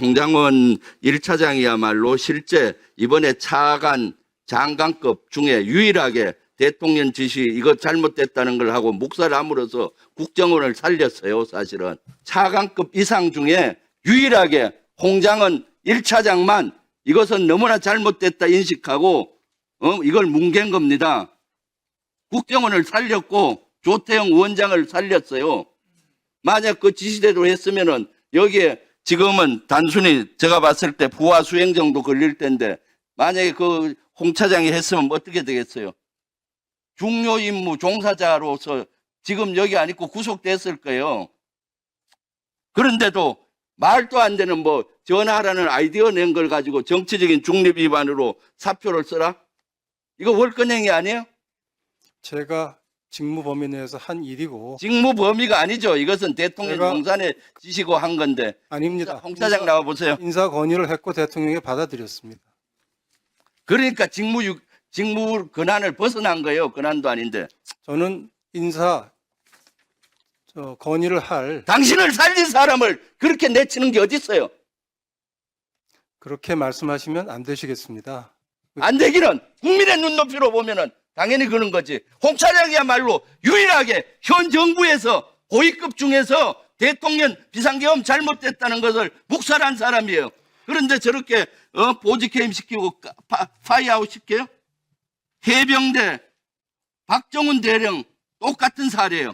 홍장원 1차장이야말로 실제 이번에 차관 장관급 중에 유일하게 대통령 지시 이거 잘못됐다는 걸 하고 묵살을 함으로써 국정원을 살렸어요. 사실은 차관급 이상 중에 유일하게 홍장원 1차장만 이것은 너무나 잘못됐다 인식하고 이걸 뭉갠 겁니다. 국정원을 살렸고 조태영 원장을 살렸어요. 만약 그 지시대로 했으면은 여기에 지금은 단순히 제가 봤을 때 부하 수행 정도 걸릴 텐데 만약에 그 홍 차장이 했으면 어떻게 되겠어요? 중요 임무 종사자로서 지금 여기 안 있고 구속됐을 거예요. 그런데도 말도 안 되는 뭐 전화하라는 아이디어 낸 걸 가지고 정치적인 중립 위반으로 사표를 써라? 이거 월권행위 아니에요? 제가 직무 범위 내에서 한 일이고 직무 범위가 아니죠. 이것은 대통령 제가- 공산에 지시고 한 건데. 아닙니다. 홍 차장 나와 보세요. 인사 건의를 했고 대통령이 받아들였습니다. 그러니까 직무 권한을 벗어난 거예요. 권한도 아닌데. 저는 인사 건의를 할 당신을 살린 사람을 그렇게 내치는 게 어디 있어요? 그렇게 말씀하시면 안 되시겠습니다. 안 되기는 국민의 눈높이로 보면은 당연히 그런 거지. 홍 차장이야말로 유일하게 현 정부에서 고위급 중에서 대통령 비상계엄 잘못됐다는 것을 묵살한 사람이에요. 그런데 저렇게 보직해임 시키고 파이아웃 시켜요? 해병대 박정훈 대령 똑같은 사례예요.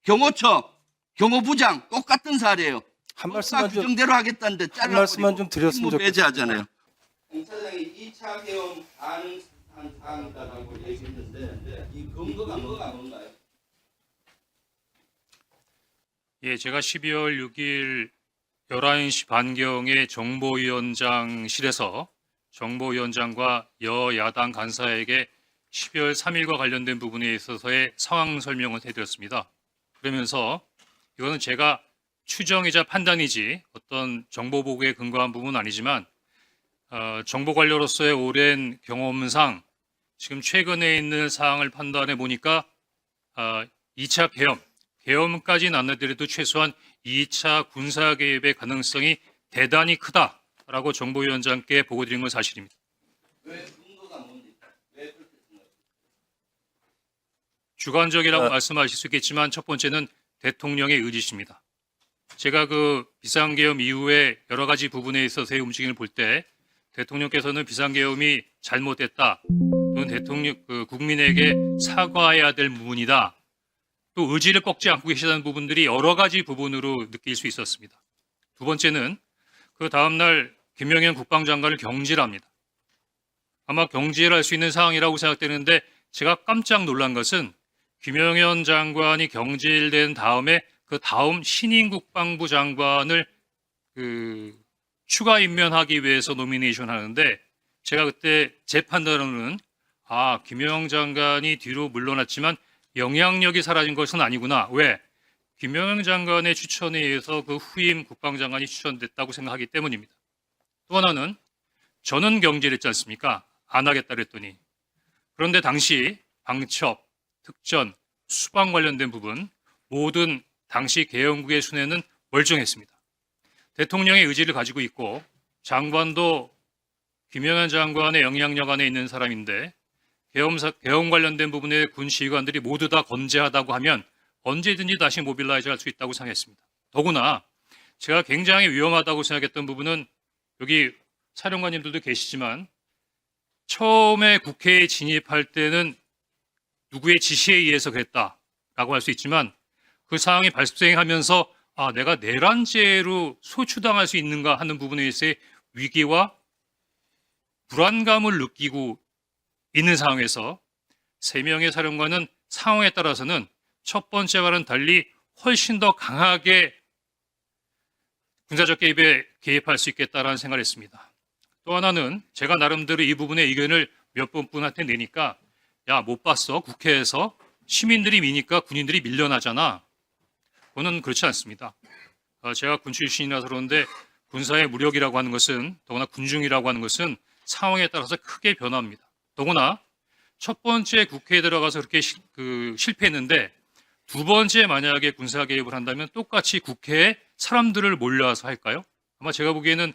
경호처 경호부장 똑같은 사례예요. 한 말씀만 좀 규정대로 하겠다는데 한 말씀만 좀 드렸으면 좋겠습니다. 배제하잖아요. 홍 차장이 2차 계엄 가능한 사항이다라고 얘기했는데 이 근거가 뭔가요? 예, 제가 12월 6일 11시 반경에 정보위원장실에서 정보위원장과 여야당 간사에게 12월 3일과 관련된 부분에 있어서의 상황 설명을 해드렸습니다. 그러면서 이거는 제가 추정이자 판단이지 어떤 정보 보고에 근거한 부분은 아니지만 정보 관료로서의 오랜 경험상 지금 최근에 있는 사항을 판단해 보니까 2차 계엄까지는 안 하더라도 최소한 2차 군사 개입의 가능성이 대단히 크다라고 정보위원장께 보고드린 건 사실입니다. 왜 근거가 뭡니까? 왜 그렇게 생각해요? 주관적이라고 말씀하실 수 있겠지만 첫 번째는 대통령의 의지십니다. 제가 그 비상계엄 이후에 여러 가지 부분에 있어서의 움직임을 볼 때 대통령께서는 비상계엄이 잘못됐다 또는 대통령 국민에게 사과해야 될 부분이다 또 의지를 꺾지 않고 계시다는 부분들이 여러 가지 부분으로 느낄 수 있었습니다. 두 번째는 그 다음날 김영현 국방장관을 경질합니다. 아마 경질할 수 있는 상황이라고 생각되는데 제가 깜짝 놀란 것은 김영현 장관이 경질된 다음에 그 다음 신임 국방부 장관을 추가 임명하기 위해서 노미네이션 하는데 제가 그때 제 판단으로는 김영현 장관이 뒤로 물러났지만 영향력이 사라진 것은 아니구나. 왜? 김영현 장관의 추천에 의해서 그 후임 국방장관이 추천됐다고 생각하기 때문입니다. 또 하나는 저는 경질했지 않습니까? 안 하겠다 그랬더니. 그런데 당시 방첩, 특전, 수방 관련된 부분 모든 당시 계엄국의 순회는 멀쩡했습니다. 대통령의 의지를 가지고 있고 장관도 김영현 장관의 영향력 안에 있는 사람인데 계엄 관련된 부분의 군 지휘관들이 모두 다 건재하다고 하면 언제든지 다시 모빌라이즈 할 수 있다고 생각했습니다. 더구나 제가 굉장히 위험하다고 생각했던 부분은 여기 사령관님들도 계시지만 처음에 국회에 진입할 때는 누구의 지시에 의해서 그랬다라고 할 수 있지만 그 상황이 발생하면서 내가 내란죄로 소추당할 수 있는가 하는 부분에 있어서의 위기와 불안감을 느끼고 있는 상황에서 3명의 사령관은 상황에 따라서는 첫 번째와는 달리 훨씬 더 강하게 군사적 개입에 개입할 수 있겠다라는 생각을 했습니다. 또 하나는 제가 나름대로 이 부분의 의견을 몇 분한테 내니까 못 봤어? 국회에서 시민들이 미니까 군인들이 밀려나잖아. 그거는 그렇지 않습니다. 제가 군 출신이라서 그런데 군사의 무력이라고 하는 것은 더구나 군중이라고 하는 것은 상황에 따라서 크게 변합니다. 더구나 첫 번째 국회에 들어가서 그렇게 실패했는데 두 번째 만약에 군사 개입을 한다면 똑같이 국회에 사람들을 몰려와서 할까요? 아마 아마 제가 보기에는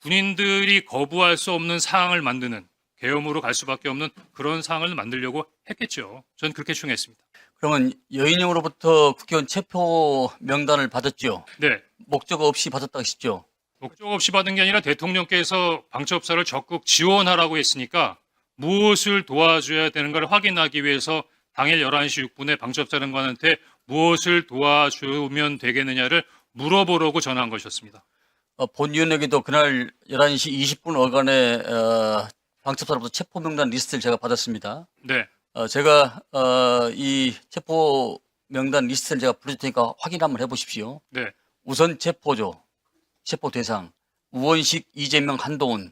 군인들이 거부할 수 없는 사항을 만드는, 계엄으로 갈 수밖에 없는 그런 상황을 만들려고 했겠죠. 저는 그렇게 추정했습니다. 그러면 여인형으로부터 국회의원 체포 명단을 받았죠. 네. 목적 없이 받았다고 하시죠. 목적 없이 받은 게 아니라 대통령께서 방첩사를 적극 지원하라고 했으니까 무엇을 도와줘야 되는가를 확인하기 위해서 당일 11시 6분에 방첩사령관한테 무엇을 도와주면 되겠느냐를 물어보려고 전화한 것이었습니다. 본위원에게도 그날 11시 20분 어간에 방첩사로부터 체포 명단 리스트를 제가 받았습니다. 네. 제가 이 체포 명단 리스트를 제가 부를 테니까 확인 한번 해보십시오. 네. 우선 체포조, 체포 대상, 우원식, 이재명, 한동훈.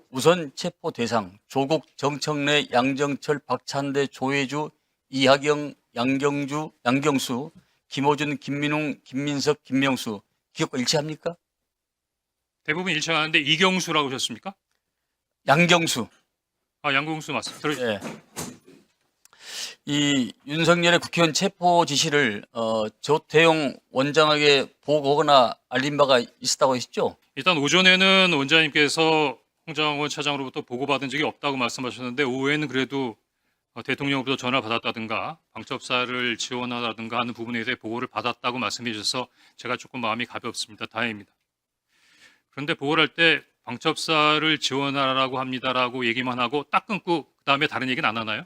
우선 체포 대상, 조국, 정청래, 양정철, 박찬대, 조혜주, 이하경, 양경수, 김호준, 김민웅, 김민석, 김명수. 기억과 일치합니까? 대부분 일치하는데 이경수라고 하셨습니까? 양경수. 아, 양경수 맞습니다. 예. 이 윤석열의 국회의원 체포 지시를 조태용 원장에게 보고하거나 알린 바가 있었다고 하셨죠? 일단 오전에는 원장님께서 홍장원 차장으로부터 보고받은 적이 없다고 말씀하셨는데 오후에는 그래도 대통령으로부터 전화를 받았다든가 방첩사를 지원하다든가 하는 부분에 대해 보고를 받았다고 말씀해 주셔서 제가 조금 마음이 가볍습니다. 다행입니다. 그런데 보고를 할 때 방첩사를 지원하라고 합니다라고 얘기만 하고 딱 끊고 그다음에 다른 얘기는 안 하나요?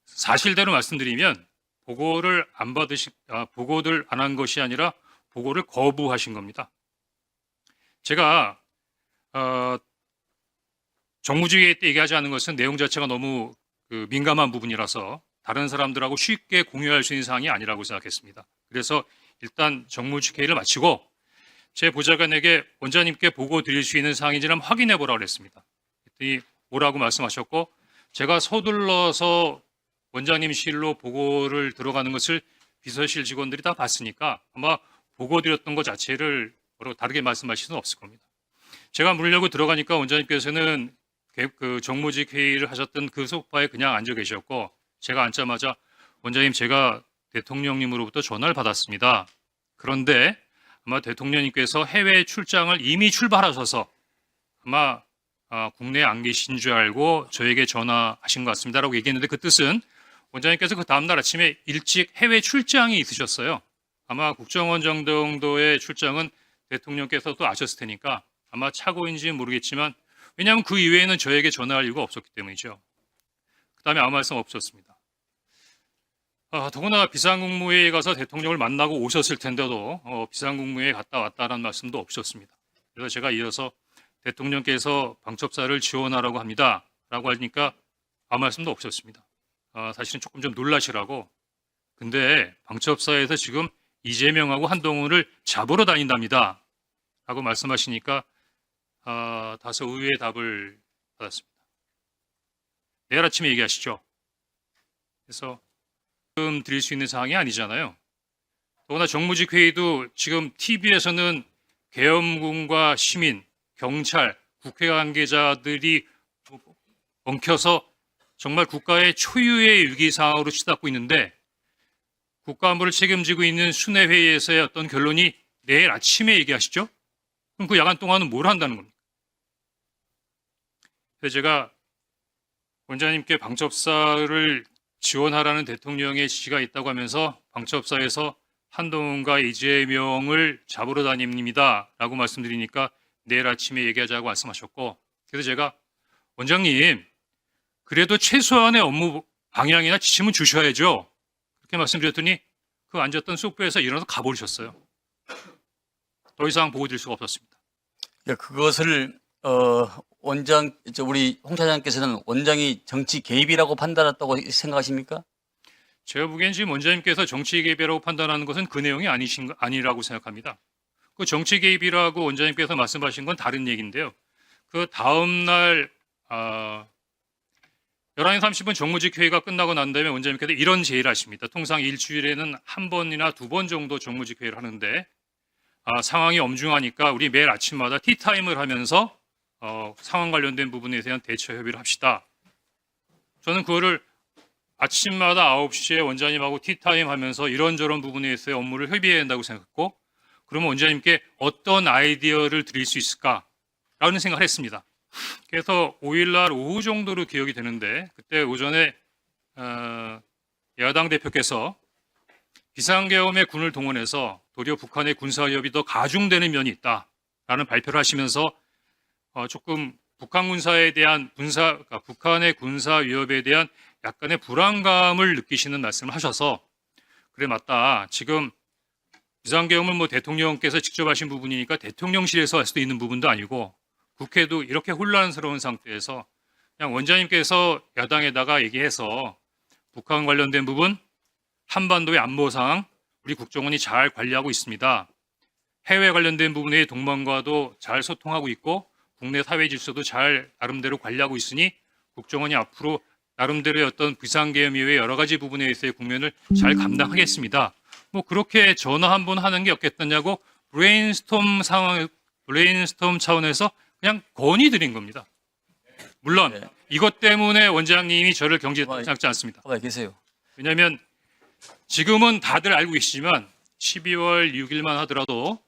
사실대로 말씀드리면 보고를 안 한 것이 아니라 보고를 거부하신 겁니다. 제가 정무주의회 때 얘기하지 않은 것은 내용 자체가 너무 민감한 부분이라서 다른 사람들하고 쉽게 공유할 수 있는 사항이 아니라고 생각했습니다. 그래서 일단 정무주의회를 마치고 제 보좌관에게 원장님께 보고 드릴 수 있는 사항인지는 한번 확인해 보라고 그랬습니다. 그랬더니 뭐라고 말씀하셨고 제가 서둘러서 원장님실로 보고를 들어가는 것을 비서실 직원들이 다 봤으니까 아마 보고 드렸던 것 자체를 다르게 말씀하실 수는 없을 겁니다. 제가 물려고 들어가니까 원장님께서는 그 정무직 회의를 하셨던 그 소파에 그냥 앉아 계셨고 제가 앉자마자 원장님 제가 대통령님으로부터 전화를 받았습니다. 그런데 아마 대통령님께서 해외 출장을 이미 출발하셔서 아마 국내에 안 계신 줄 알고 저에게 전화하신 것 같습니다라고 얘기했는데 그 뜻은 원장님께서 그 다음날 아침에 일찍 해외 출장이 있으셨어요. 아마 국정원장 정도의 출장은 대통령께서도 아셨을 테니까 아마 착오인지는 모르겠지만 왜냐하면 그 이외에는 저에게 전화할 이유가 없었기 때문이죠. 그 다음에 아무 말씀 없었습니다. 더구나 비상국무회의에 가서 대통령을 만나고 오셨을 텐데도 비상국무회의에 갔다 왔다라는 말씀도 없으셨습니다. 그래서 제가 이어서 대통령께서 방첩사를 지원하라고 합니다. 라고 하니까 아무 말씀도 없었습니다. 사실은 조금 좀 놀라시라고. 근데 방첩사에서 지금 이재명하고 한동훈을 잡으러 다닌답니다. 라고 말씀하시니까 다소 의외의 답을 받았습니다. 내일 아침에 얘기하시죠. 그래서 지금 드릴 수 있는 사항이 아니잖아요. 더구나 정무직 회의도 지금 TV에서는 계엄군과 시민, 경찰, 국회 관계자들이 엉켜서 정말 국가의 초유의 위기 상황으로 치닫고 있는데 국가안보를 책임지고 있는 순회회의에서의 어떤 결론이 내일 아침에 얘기하시죠? 그럼 그 야간 동안은 뭘 한다는 겁니까? 그래서 제가 원장님께 방첩사를 지원하라는 대통령의 지시가 있다고 하면서 방첩사에서 한동훈과 이재명을 잡으러 다닙니다 라고 말씀드리니까 내일 아침에 얘기하자고 말씀하셨고 그래서 제가 원장님 그래도 최소한의 업무 방향이나 지침은 주셔야죠. 그렇게 말씀드렸더니 그 앉았던 소파에서 일어나서 가버리셨어요. 더 이상 보고 드릴 수가 없었습니다. 그것을 우리 홍 차장께서는 원장이 정치 개입이라고 판단했다고 생각하십니까? 제가 보기엔 지금 원장님께서 정치 개입이라고 판단하는 것은 그 내용이 아니라고 생각합니다. 그 정치 개입이라고 원장님께서 말씀하신 건 다른 얘기인데요. 그 다음 날 11시 30분 정무직 회의가 끝나고 난 다음에 원장님께서 이런 제의를 하십니다. 통상 일주일에는 한 번이나 두 번 정도 정무직 회의를 하는데 상황이 엄중하니까 우리 매일 아침마다 티타임을 하면서 상황 관련된 부분에 대한 대처 협의를 합시다. 저는 그거를 아침마다 9시에 원장님하고 티타임 하면서 이런저런 부분에 있어서 업무를 협의해야 한다고 생각했고 그러면 원장님께 어떤 아이디어를 드릴 수 있을까라는 생각을 했습니다. 그래서 5일날 오후 정도로 기억이 되는데 그때 오전에 야당 대표께서 비상계엄에 군을 동원해서 도리어 북한의 군사위협이 더 가중되는 면이 있다라는 발표를 하시면서 조금 북한 군사에 대한 그러니까 북한의 군사 위협에 대한 약간의 불안감을 느끼시는 말씀을 하셔서 그래 맞다. 지금 비상계엄은 뭐 대통령께서 직접 하신 부분이니까 대통령실에서 할 수도 있는 부분도 아니고 국회도 이렇게 혼란스러운 상태에서 그냥 원장님께서 야당에다가 얘기해서 북한 관련된 부분 한반도의 안보 상황 우리 국정원이 잘 관리하고 있습니다. 해외 관련된 부분의 동맹과도 잘 소통하고 있고 국내 사회 질서도 잘 나름대로 관리하고 있으니 국정원이 앞으로 나름대로의 어떤 비상계엄 이외의 여러 가지 부분에 있어의 국면을 잘 감당하겠습니다. 뭐 그렇게 전화 한 번 하는 게 없겠느냐고 브레인스톰 차원에서 그냥 건의드린 겁니다. 물론 네. 이것 때문에 원장님이 저를 경질했다고 생각지 않습니다. 가만히 계세요. 왜냐하면 지금은 다들 알고 계시지만 12월 6일만 하더라도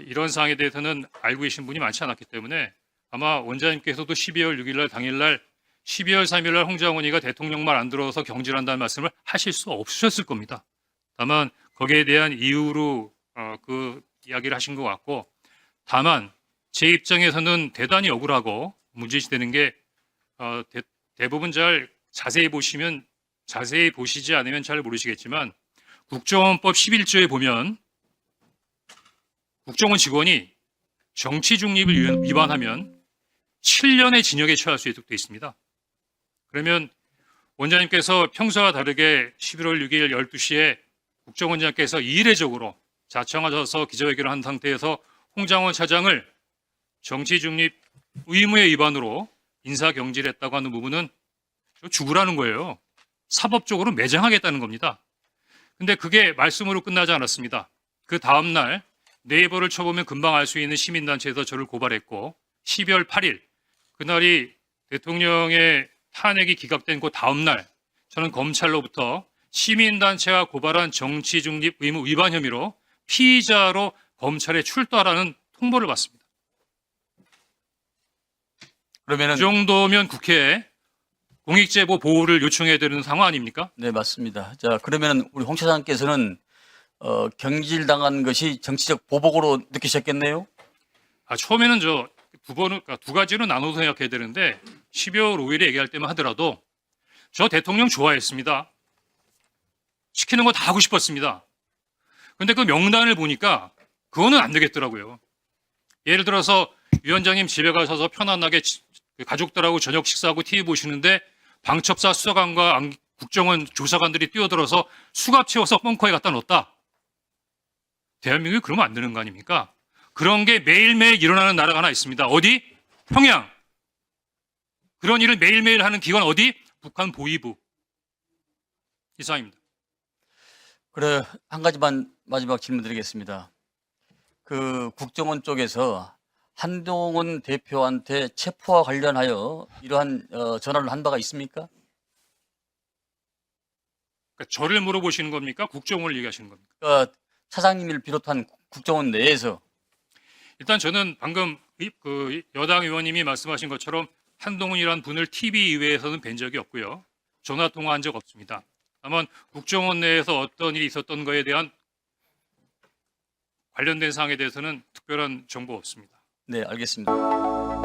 이런 사항에 대해서는 알고 계신 분이 많지 않았기 때문에 아마 원장님께서도 12월 6일 날 당일날 12월 3일 날 홍장원이가 대통령 말 안 들어서 경질한다는 말씀을 하실 수 없으셨을 겁니다. 다만 거기에 대한 이유로 그 이야기를 하신 것 같고 다만 제 입장에서는 대단히 억울하고 문제시되는 게 대부분 잘 자세히 보시지 않으면 잘 모르시겠지만 국정원법 11조에 보면 국정원 직원이 정치 중립을 위반하면 7년의 징역에 처할 수 있도록 되어 있습니다. 그러면 원장님께서 평소와 다르게 11월 6일 12시에 국정원장께서 이례적으로 자청하셔서 기자회견을 한 상태에서 홍장원 차장을 정치 중립 의무의 위반으로 인사경질했다고 하는 부분은 죽으라는 거예요. 사법적으로 매장하겠다는 겁니다. 근데 그게 말씀으로 끝나지 않았습니다. 그 다음날 네이버를 쳐보면 금방 알 수 있는 시민단체에서 저를 고발했고 12월 8일 그날이 대통령의 탄핵이 기각된 그 다음날 저는 검찰로부터 시민단체가 고발한 정치중립 의무 위반 혐의로 피의자로 검찰에 출두하라는 통보를 받습니다. 그러면은 그 정도면 국회에 공익제보 보호를 요청해야 되는 상황 아닙니까? 네, 맞습니다. 자, 그러면 우리 홍 차장께서는 경질당한 것이 정치적 보복으로 느끼셨겠네요? 처음에는 두 가지로 나눠서 생각해야 되는데 12월 5일에 얘기할 때만 하더라도 저 대통령 좋아했습니다. 시키는 거 다 하고 싶었습니다. 근데 그 명단을 보니까 그거는 안 되겠더라고요. 예를 들어서 위원장님 집에 가셔서 편안하게 가족들하고 저녁 식사하고 TV 보시는데 방첩사 수사관과 국정원 조사관들이 뛰어들어서 수갑 채워서 벙커에 갖다 넣었다. 대한민국이 그러면 안 되는 거 아닙니까? 그런 게 매일매일 일어나는 나라가 하나 있습니다. 어디? 평양. 그런 일을 매일매일 하는 기관 어디? 북한 보위부. 이상입니다. 그래, 한 가지만 마지막 질문 드리겠습니다. 그 국정원 쪽에서 한동훈 대표한테 체포와 관련하여 이러한 전화를 한 바가 있습니까? 그러니까 저를 물어보시는 겁니까? 국정원을 얘기하시는 겁니까? 그러니까 차장님을 비롯한 국정원 내에서 일단 저는 방금 그 여당 의원님이 말씀하신 것처럼 한동훈이라는 분을 TV 이외에서는 뵌 적이 없고요. 전화 통화한 적 없습니다. 다만 국정원 내에서 어떤 일이 있었던 거에 대한 관련된 사항에 대해서는 특별한 정보 없습니다. 네, 알겠습니다.